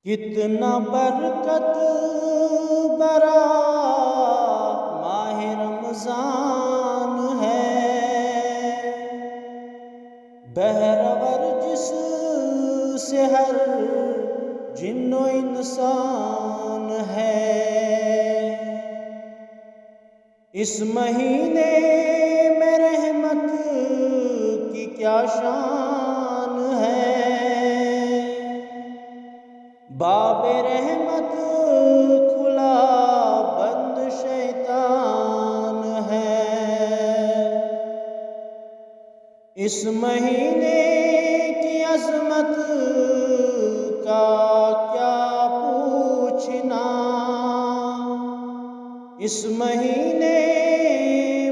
کتنا برکت برا ماہ رمضان ہے، بہرور جس سے ہر جن و انسان ہے۔ اس مہینے میں رحمت کی کیا شان ہے، باب رحمت کھلا بند شیطان ہے۔ اس مہینے کی عظمت کا کیا پوچھنا، اس مہینے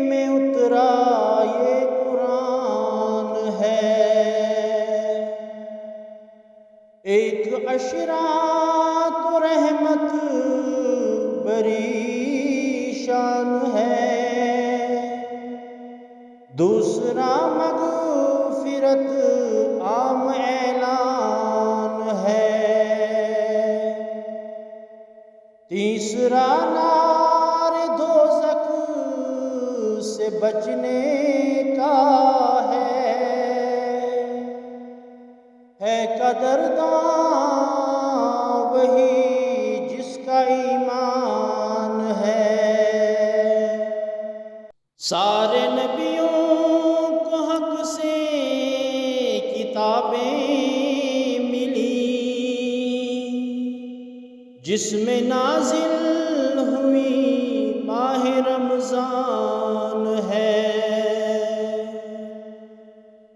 میں اترا یہ قرآن ہے۔ ایک عشرہ تو رحمت بری شان ہے، دوسرا مغفرت عام اعلان ہے، تیسرا نار دوزخ سے بچنے کا ہے قدرداں وہی جس کا ایمان ہے۔ سارے نبیوں کو حق سے کتابیں ملی، جس میں نازل ہوئی ماہ رمضان ہے۔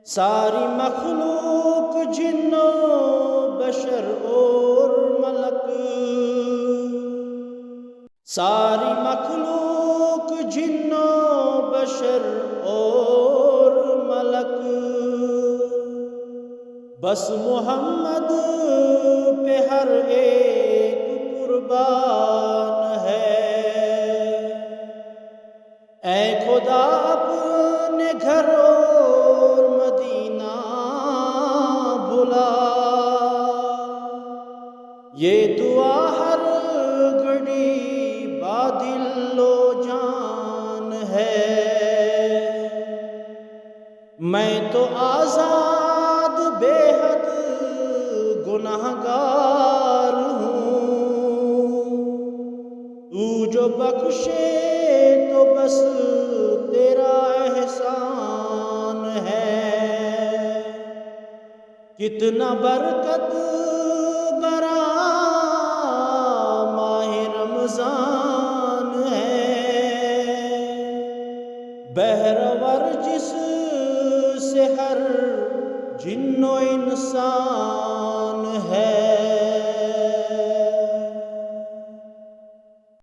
ساری مخلوق جن و بشر اور ملک، ساری مخلوق جن و بشر اور ملک، بس محمد پہ ہر ایک قربان ہے۔ اے خدا اپنے گھر اور مدینہ بھلا، یہ دعا ہر گھڑی با دل و جان ہے۔ میں تو آزاد بے حد گناہگار ہوں، تو جو بخشے تو بس تیرا احسان ہے۔ کتنا برکت برا ماہ رمضان ہے، بہرور جس سے ہر جن و انسان